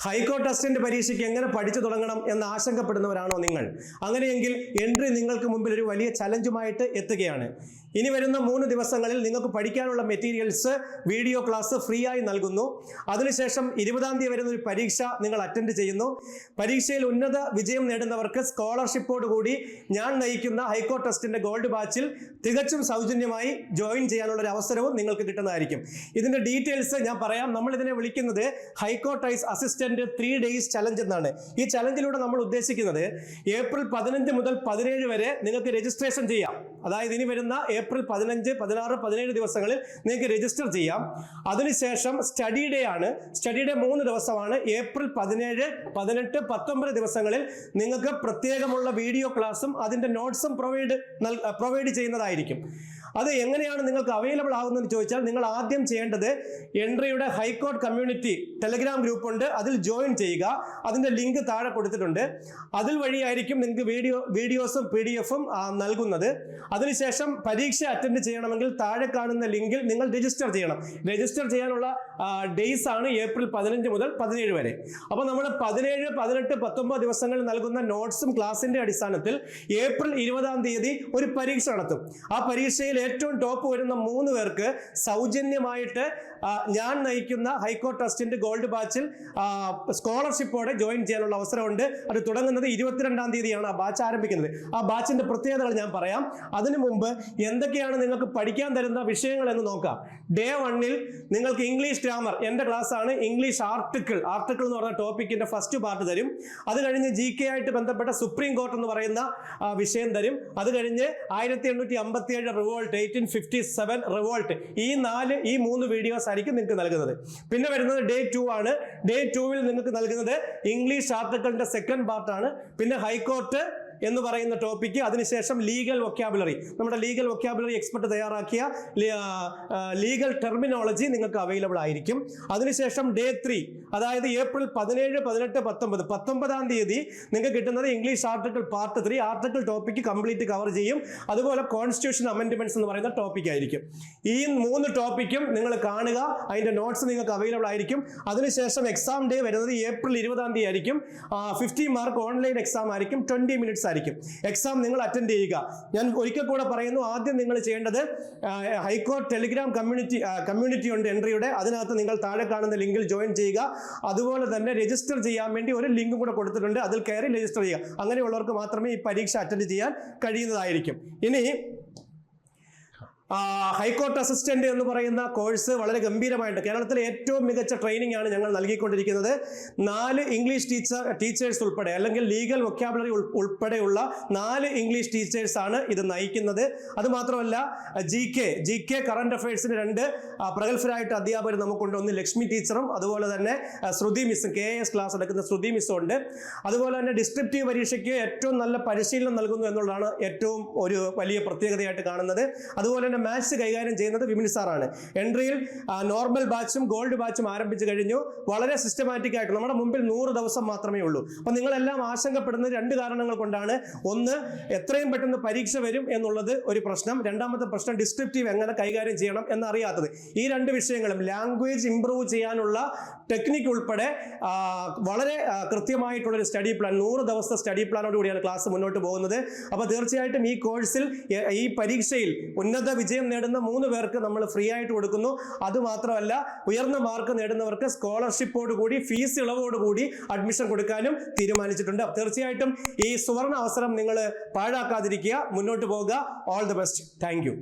High court assistant പരീക്ഷയ്ക്ക് എങ്ങനെ പഠിച്ചു തുടങ്ങണം എന്ന് ആശങ്കപ്പെടുന്നവരാണോ നിങ്ങൾ? അങ്ങനെയെങ്കിൽ എൻട്രി നിങ്ങൾക്ക് മുമ്പിൽ ഒരു വലിയ ചലഞ്ചുമായിട്ട് എത്തുകയാണ്. ഇനി വരുന്ന 3 ദിവസങ്ങളിൽ നിങ്ങൾക്ക് പഠിക്കാനുള്ള മെറ്റീരിയൽസ് വീഡിയോ ക്ലാസ് ഫ്രീ ആയി നൽകുന്നു. അതിനുശേഷം 20-ാം തീയതി വരുന്ന ഒരു പരീക്ഷ നിങ്ങൾ അറ്റൻഡ് ചെയ്യുന്നു. പരീക്ഷയിൽ ഉന്നത വിജയം നേടുന്നവർക്ക് സ്കോളർഷിപ്പോട് കൂടി ഞാൻ നയിക്കുന്ന ഹൈക്കോർട്ട് ടെസ്റ്റിന്റെ ഗോൾഡ് ബാച്ചിൽ തികച്ചും സൗജന്യമായി ജോയിൻ ചെയ്യാനുള്ള ഒരു അവസരവും നിങ്ങൾക്ക് കിട്ടുന്നതായിരിക്കും. ഇതിന്റെ ഡീറ്റെയിൽസ് ഞാൻ പറയാം. നമ്മൾ ഇതിനെ വിളിക്കുന്നത് ഹൈക്കോർട്ട് അസിസ്റ്റന്റ് 3 days ചലഞ്ച് എന്നാണ്. ഈ ചലഞ്ചിലൂടെ നമ്മൾ ഉദ്ദേശിക്കുന്നത് ഏപ്രിൽ 15 മുതൽ 17 വരെ നിങ്ങൾക്ക് രജിസ്ട്രേഷൻ ചെയ്യാം. അതായത് ഇനി വരുന്ന ഏപ്രിൽ 15, 16, 17 ദിവസങ്ങളിൽ നിങ്ങൾക്ക് രജിസ്റ്റർ ചെയ്യാം. അതിനുശേഷം സ്റ്റഡി ഡേ ആണ്. സ്റ്റഡി ഡേ 3 ദിവസമാണ്. ഏപ്രിൽ 17, 18, 19 ദിവസങ്ങളിൽ നിങ്ങൾക്ക് പ്രത്യേകമുള്ള വീഡിയോ ക്ലാസ്സും അതിന്റെ നോട്ട്സും പ്രൊവൈഡ് ചെയ്യുന്നതായിരിക്കും. അത് എങ്ങനെയാണ് നിങ്ങൾക്ക് അവൈലബിൾ ആകുന്നതെന്ന് ചോദിച്ചാൽ നിങ്ങൾ ആദ്യം ചെയ്യേണ്ടത് എൻട്രിയുടെ ഹൈക്കോർട്ട് കമ്മ്യൂണിറ്റി ടെലഗ്രാം ഗ്രൂപ്പ് ഉണ്ട്, അതിൽ ജോയിൻ ചെയ്യുക. അതിന്റെ ലിങ്ക് താഴെ കൊടുത്തിട്ടുണ്ട്. അതിൽ വഴിയായിരിക്കും നിങ്ങൾക്ക് വീഡിയോസും PDF-ഉം നൽകുന്നത്. അതിനുശേഷം പരീക്ഷ അറ്റൻഡ് ചെയ്യണമെങ്കിൽ താഴെ കാണുന്ന ലിങ്കിൽ നിങ്ങൾ രജിസ്റ്റർ ചെയ്യണം. രജിസ്റ്റർ ചെയ്യാനുള്ള ഡേയ്സ് ആണ് ഏപ്രിൽ 15 മുതൽ 17 വരെ. അപ്പോൾ നമ്മൾ 17, 18, 19 ദിവസങ്ങളിൽ നൽകുന്ന നോട്ട്സും ക്ലാസിന്റെ അടിസ്ഥാനത്തിൽ ഏപ്രിൽ 20-ാം തീയതി ഒരു പരീക്ഷ നടത്തും. ആ പരീക്ഷയിൽ ഏറ്റവും ടോപ്പ് വരുന്ന 3 പേർക്ക് സൗജന്യമായിട്ട് ഞാൻ നയിക്കുന്ന ഹൈക്കോർട്ട് ടെസ്റ്റിന്റെ ഗോൾഡ് ബാച്ചിൽ സ്കോളർഷിപ്പോടെ ജോയിൻ ചെയ്യാനുള്ള അവസരമുണ്ട്. അത് തുടങ്ങുന്നത് 22-ാം തീയതിയാണ് ആ ബാച്ച് ആരംഭിക്കുന്നത്. ആ ബാച്ചിന്റെ പ്രത്യേകതകൾ ഞാൻ പറയാം. അതിനു മുമ്പ് എന്തൊക്കെയാണ് നിങ്ങൾക്ക് പഠിക്കാൻ തരുന്ന വിഷയങ്ങൾ എന്ന് നോക്കാം. ഡേ 1-ൽ നിങ്ങൾക്ക് ഇംഗ്ലീഷ് ഗ്രാമർ, എന്റെ ക്ലാസ് ആണ്. ഇംഗ്ലീഷ് ആർട്ടിക്കിൾ എന്ന് പറഞ്ഞ ടോപ്പിക്കിന്റെ ഫസ്റ്റ് പാർട്ട് തരും. അത് കഴിഞ്ഞ് GK ആയിട്ട് ബന്ധപ്പെട്ട സുപ്രീം കോർട്ട് എന്ന് പറയുന്ന വിഷയം തരും. അത് കഴിഞ്ഞ് 1857 റിവോൾട്ട്, 1857 റിവോൾട്ട്, ഈ 3 വീഡിയോസ് ആയിരിക്കും നിങ്ങൾക്ക് നൽകുന്നത്. പിന്നെ വരുന്നത് ഡേ 2 ആണ്. ഡേ 2-ൽ നിങ്ങൾക്ക് നൽകുന്നത് ഇംഗ്ലീഷ് ആർട്ടിക്കിളിന്റെ സെക്കൻഡ് പാർട്ടാണ്. പിന്നെ ഹൈക്കോർട്ട് എന്ന് പറയുന്ന ടോപ്പിക്ക്, അതിനുശേഷം ലീഗൽ വൊക്കാബുലറി, നമ്മുടെ ലീഗൽ വൊക്കാബുലറി എക്സ്പെർട്ട് തയ്യാറാക്കിയ ലീഗൽ ടെർമിനോളജി നിങ്ങൾക്ക് അവൈലബിൾ ആയിരിക്കും. അതിനുശേഷം ഡേ 3, അതായത് ഏപ്രിൽ 17, 18, 19, 19-ാം തീയതി നിങ്ങൾക്ക് കിട്ടുന്നത് English article part 3. Article topic complete cover ചെയ്യും. അതുപോലെ കോൺസ്റ്റിറ്റ്യൂഷൻ അമെൻഡ്മെന്റ്സ് എന്ന് പറയുന്ന ടോപ്പിക് ആയിരിക്കും. ഈ 3 ടോപ്പിക്കും നിങ്ങൾ കാണുക. അതിന്റെ നോട്ട്സ് നിങ്ങൾക്ക് അവൈലബിൾ ആയിരിക്കും. അതിനുശേഷം എക്സാം ഡേ വരുന്നത് ഏപ്രിൽ 20-ാം തീയതി ആയിരിക്കും. 50 മാർക്ക് ഓൺലൈൻ എക്സാം ആയിരിക്കും. 20 minutes ആയിരിക്കും. എക്സാം നിങ്ങൾ അറ്റൻഡ് ചെയ്യുക. ഞാൻ ഒരിക്കൽ കൂടെ പറയുന്നു, ആദ്യം നിങ്ങൾ ചെയ്യേണ്ടത് ഹൈക്കോർട്ട് ടെലിഗ്രാം കമ്മ്യൂണിറ്റി ഉണ്ട് എൻട്രിയുടെ. അതിനകത്ത് നിങ്ങൾ താഴെ കാണുന്ന ലിങ്കിൽ ജോയിൻ ചെയ്യുക. അതുപോലെ തന്നെ രജിസ്റ്റർ ചെയ്യാൻ വേണ്ടി ഒരു ലിങ്കും കൂടെ കൊടുത്തിട്ടുണ്ട്. അതിൽ കയറി രജിസ്റ്റർ ചെയ്യുക. അങ്ങനെയുള്ളവർക്ക് മാത്രമേ ഈ പരീക്ഷ അറ്റൻഡ് ചെയ്യാൻ കഴിയുന്നതായിരിക്കും. ഇനി ഹൈക്കോർട്ട് അസിസ്റ്റന്റ് എന്ന് പറയുന്ന കോഴ്സ് വളരെ ഗംഭീരമായിട്ട് കേരളത്തിലെ ഏറ്റവും മികച്ച ട്രെയിനിങ് ആണ് ഞങ്ങൾ നൽകിക്കൊണ്ടിരിക്കുന്നത്. 4 ഇംഗ്ലീഷ് ടീച്ചേഴ്സ് ഉൾപ്പെടെ, അല്ലെങ്കിൽ ലീഗൽ വൊക്കാബുലറി ഉൾപ്പെടെയുള്ള 4 ഇംഗ്ലീഷ് ടീച്ചേഴ്സ് ആണ് ഇത് നയിക്കുന്നത്. അതുമാത്രമല്ല GK കറന്റ് അഫയേഴ്സിന് 2 പ്രഗത്ഭരായിട്ട് അധ്യാപകർ നമുക്കുണ്ട്. ഒന്ന് ലക്ഷ്മി ടീച്ചറും അതുപോലെ തന്നെ ശ്രുതി മിസ്സും, KAS ക്ലാസ് എടുക്കുന്ന ശ്രുതി മിസ്സും ഉണ്ട്. അതുപോലെ തന്നെ ഡിസ്ക്രിപ്റ്റീവ് പരീക്ഷയ്ക്ക് ഏറ്റവും നല്ല പരിശീലനം നൽകുന്നു എന്നുള്ളതാണ് ഏറ്റവും ഒരു വലിയ പ്രത്യേകതയായിട്ട് കാണുന്നത്. അതുപോലെ തന്നെ മാത്സ് കൈകാര്യം ചെയ്യുന്നത് വിമിൻ സാറാണ്. എൻട്രിയിൽ നോർമൽ ബാച്ചും ഗോൾഡ് ബാച്ചും ആരംഭിച്ചു കഴിഞ്ഞു. വളരെ സിസ്റ്റമാറ്റിക് ആയിട്ട് നമ്മുടെ മുമ്പിൽ 100 ദിവസം മാത്രമേ ഉള്ളൂ. അപ്പൊ നിങ്ങളെല്ലാം ആശങ്കപ്പെടുന്നത് 2 കാരണങ്ങൾ കൊണ്ടാണ്. ഒന്ന്, എത്രയും പെട്ടെന്ന് പരീക്ഷ വരും എന്നുള്ളത് ഒരു പ്രശ്നം. രണ്ടാമത്തെ പ്രശ്നം, ഡിസ്ക്രിപ്റ്റീവ് എങ്ങനെ കൈകാര്യം ചെയ്യണം എന്നറിയാത്തത്. ഈ 2 വിഷയങ്ങളും ലാംഗ്വേജ് ഇംപ്രൂവ് ചെയ്യാനുള്ള ടെക്നിക്ക് ഉൾപ്പെടെ വളരെ കൃത്യമായിട്ടുള്ളൊരു സ്റ്റഡി പ്ലാൻ, 100 ദിവസത്തെ സ്റ്റഡി പ്ലാനോട് കൂടിയാണ് ക്ലാസ് മുന്നോട്ട് പോകുന്നത്. അപ്പോൾ തീർച്ചയായിട്ടും ഈ കോഴ്സിൽ ഈ പരീക്ഷയിൽ ഉന്നത വിജയം നേടുന്ന 3 പേർക്ക് നമ്മൾ ഫ്രീ ആയിട്ട് കൊടുക്കുന്നു. അതുമാത്രമല്ല, ഉയർന്ന മാർക്ക് നേടുന്നവർക്ക് സ്കോളർഷിപ്പോട് കൂടി, ഫീസ് ഇളവോടുകൂടി അഡ്മിഷൻ കൊടുക്കാനും തീരുമാനിച്ചിട്ടുണ്ട്. തീർച്ചയായിട്ടും ഈ സുവർണ അവസരം നിങ്ങൾ പാഴാക്കാതിരിക്കുക, മുന്നോട്ട് പോകുക. All the best. Thank you.